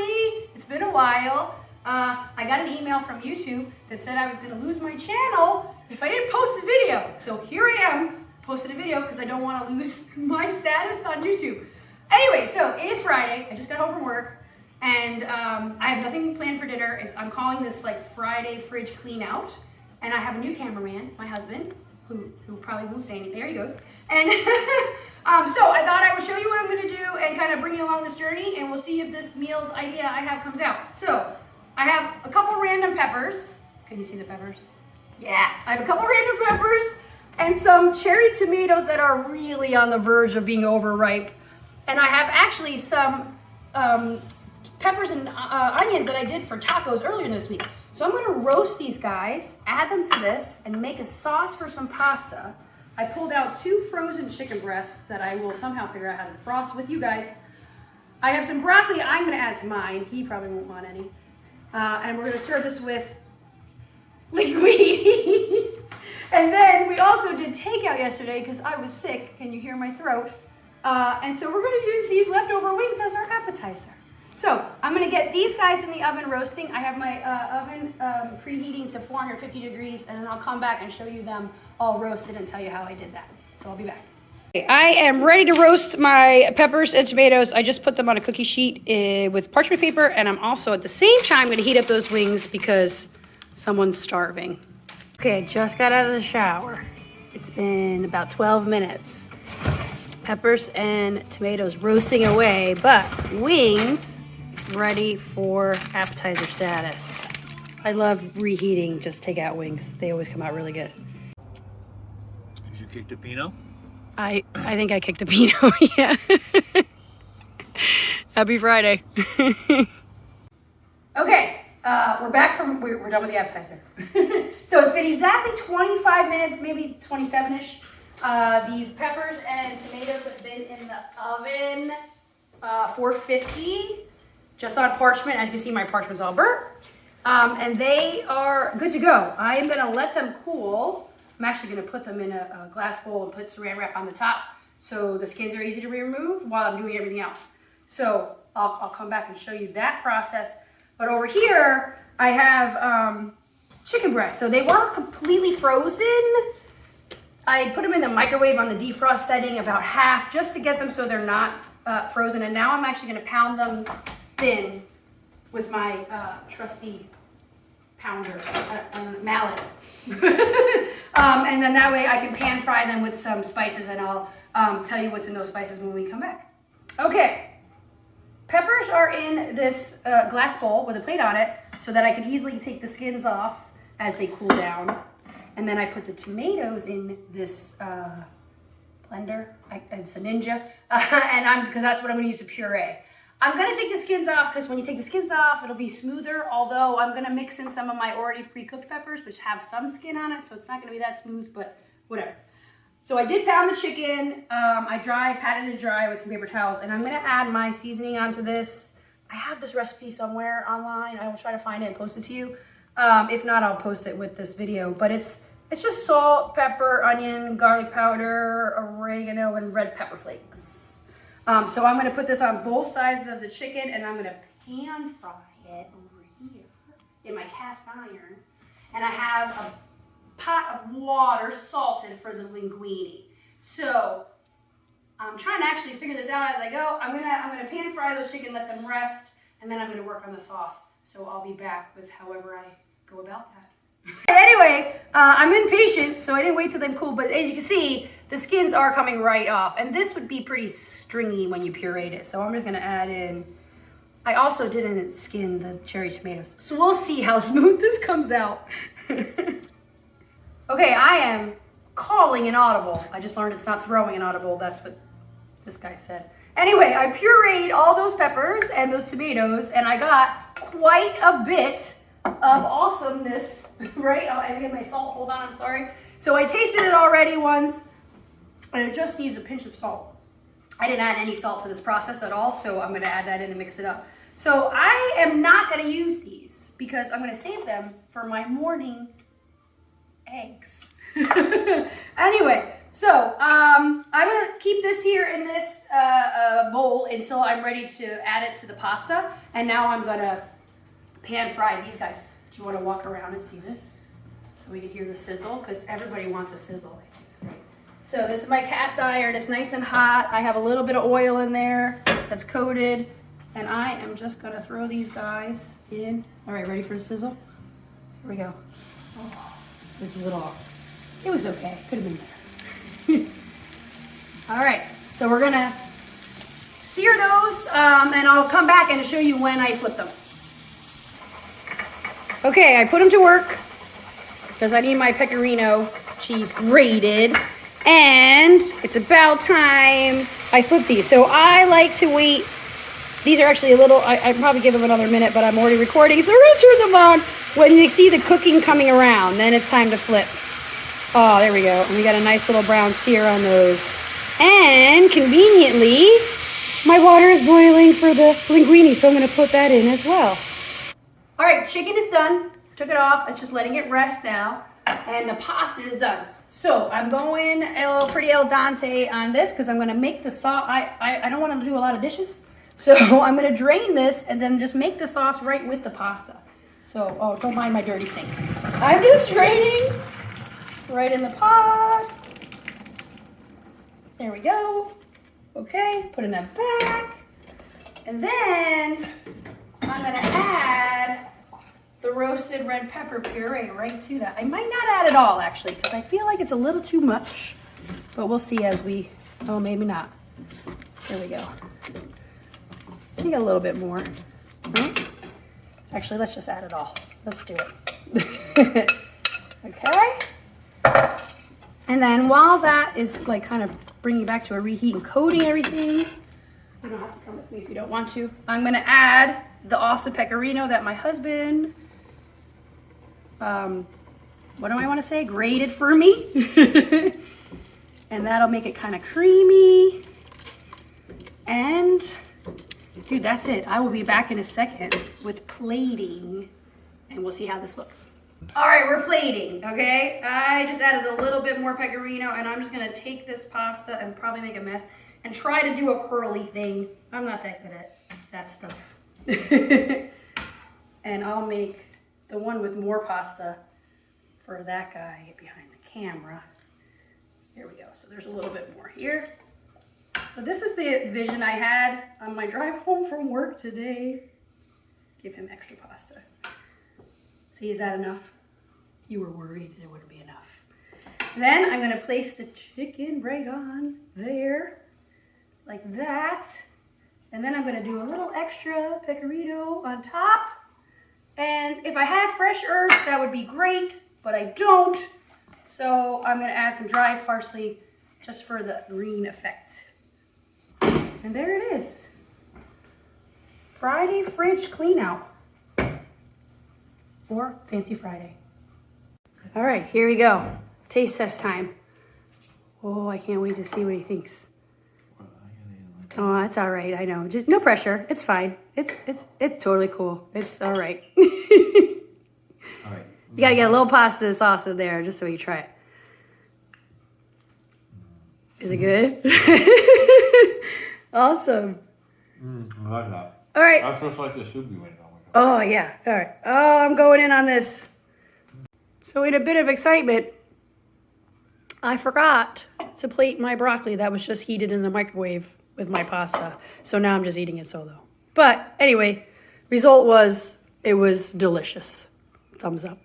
me. It's been a while. I got an email from YouTube that said I was gonna lose my channel if I didn't post a video. So here I am, posted a video because I don't want to lose my status on YouTube. Anyway, so it is Friday. I just got home from work and I have nothing planned for dinner. I'm calling this like Friday fridge clean out. And I have a new cameraman, my husband, who probably won't say anything. There he goes. And so I thought I would show you what I'm gonna do and kind of bring you along this journey, and we'll see if this meal idea I have comes out. So I have a couple random peppers. Can you see the peppers? Yes, I have a couple random peppers and some cherry tomatoes that are really on the verge of being overripe. And I have actually some peppers and onions that I did for tacos earlier this week. So I'm gonna roast these guys, add them to this, and make a sauce for some pasta. I pulled out 2 frozen chicken breasts that I will somehow figure out how to defrost with you guys. I have some broccoli I'm gonna add to mine. He probably won't want any. And we're gonna serve this with linguine. And then we also did takeout yesterday because I was sick. Can you hear my throat? And so we're gonna use these leftover wings as our appetizer. So I'm gonna get these guys in the oven roasting. I have my oven preheating to 450 degrees, and then I'll come back and show you them all roasted and tell you how I did that. So I'll be back. I am ready to roast my peppers and tomatoes. I just put them on a cookie sheet with parchment paper, and I'm also at the same time gonna heat up those wings because someone's starving. Okay, I just got out of the shower. It's been about 12 minutes. Peppers and tomatoes roasting away, but wings ready for appetizer status. I love reheating just takeout wings. They always come out really good. Did you kick the Pinot? I think I kicked a Pinot, yeah. Happy Friday. Okay, we're back from, we're done with the appetizer. So it's been exactly 25 minutes, maybe 27-ish. These peppers and tomatoes have been in the oven, 450, just on parchment. As you can see, my parchment's all burnt. And they are good to go. I am gonna let them cool. I'm actually gonna put them in a glass bowl and put saran wrap on the top so the skins are easy to remove while I'm doing everything else. So I'll come back and show you that process. But over here, I have chicken breasts. So they weren't completely frozen. I put them in the microwave on the defrost setting about half just to get them so they're not frozen. And now I'm actually gonna pound them thin with my trusty pounder, mallet. And then that way I can pan fry them with some spices, and I'll tell you what's in those spices when we come back. Okay, peppers are in this glass bowl with a plate on it so that I can easily take the skins off as they cool down. And then I put the tomatoes in this blender. It's a Ninja, and because that's what I'm gonna use to puree. I'm gonna take the skins off because when you take the skins off, it'll be smoother, although I'm gonna mix in some of my already pre-cooked peppers, which have some skin on it, so it's not gonna be that smooth, but whatever. So I did pound the chicken. I patted it dry with some paper towels, and I'm gonna add my seasoning onto this. I have this recipe somewhere online. I will try to find it and post it to you. If not, I'll post it with this video, but it's just salt, pepper, onion, garlic powder, oregano, and red pepper flakes. So I'm gonna put this on both sides of the chicken, and I'm gonna pan fry it over here in my cast iron. And I have a pot of water salted for the linguine. So I'm trying to actually figure this out as I go. I'm gonna pan fry those chicken, let them rest, and then I'm gonna work on the sauce. So I'll be back with however I go about that. Anyway, I'm impatient, so I didn't wait till them cool, but as you can see, the skins are coming right off, and this would be pretty stringy when you pureed it, so I'm just gonna add in, I also didn't skin the cherry tomatoes, so we'll see how smooth this comes out. Okay, I am calling an audible. I just learned it's not throwing an audible, that's what this guy said. Anyway, I pureed all those peppers and those tomatoes, and I got quite a bit of awesomeness, right? Oh, I get my salt, hold on, I'm sorry. So I tasted it already once, and it just needs a pinch of salt. I didn't add any salt to this process at all, so I'm gonna add that in and mix it up. So I am not gonna use these because I'm gonna save them for my morning eggs. Anyway, So I'm gonna keep this here in this bowl until I'm ready to add it to the pasta. And now I'm gonna pan fry these guys. Do you want to walk around and see this? So we can hear the sizzle, because everybody wants a sizzle. So this is my cast iron. It's nice and hot. I have a little bit of oil in there that's coated. And I am just gonna throw these guys in. All right, ready for the sizzle? Here we go. Oh, this was a little, it was okay. Could have been better. All right, so we're gonna sear those, and I'll come back and show you when I flip them. Okay, I put them to work because I need my pecorino cheese grated, and it's about time I flip these. So I like to wait. These are actually a little, I probably give them another minute, but I'm already recording, so we're gonna turn them on when you see the cooking coming around. Then it's time to flip. Oh, there we go. And we got a nice little brown sear on those. And conveniently, my water is boiling for the linguine, so I'm gonna put that in as well. All right, chicken is done. Took it off. It's just letting it rest now. And the pasta is done. So I'm going pretty al dente on this because I'm gonna make the sauce. I don't want to do a lot of dishes. So I'm gonna drain this and then just make the sauce right with the pasta. So, oh, don't mind my dirty sink. I'm just draining right in the pot. There we go. Okay, putting that back. And then I'm gonna add the roasted red pepper puree right to that. I might not add it all actually, because I feel like it's a little too much, but we'll see as we, oh, maybe not. There we go. I think a little bit more. Right? Actually, let's just add it all. Let's do it. Okay. And then while that is like kind of bringing back to a reheat and coating everything, you don't have to come with me if you don't want to. I'm gonna add the awesome pecorino that my husband, what do I want to say? Grated for me. And that'll make it kind of creamy. And dude, that's it. I will be back in a second with plating and we'll see how this looks. All right, we're plating, okay? I just added a little bit more pecorino and I'm just gonna take this pasta and probably make a mess and try to do a curly thing. I'm not that good at that stuff. And I'll make the one with more pasta for that guy behind the camera. There we go. So there's a little bit more here. So this is the vision I had on my drive home from work today. Give him extra pasta. See, is that enough? You were worried there wouldn't be enough. Then I'm gonna place the chicken right on there, like that. And then I'm gonna do a little extra pecorino on top. And if I had fresh herbs, that would be great, but I don't. So I'm gonna add some dry parsley just for the green effect. And there it is. Friday fridge clean out. Or Fancy Friday. All right, here we go. Taste test time. Oh, I can't wait to see what he thinks. Oh, that's all right. I know. Just no pressure. It's fine. It's totally cool. It's all right. All right. You gotta get a little pasta sauce in there just so you try it. Is it good? Awesome. I like that. All right. That's just like the soup you went on. Oh, yeah. All right. Oh, I'm going in on this. So in a bit of excitement, I forgot to plate my broccoli that was just heated in the microwave with my pasta. So now I'm just eating it solo. But anyway, result was, it was delicious. Thumbs up.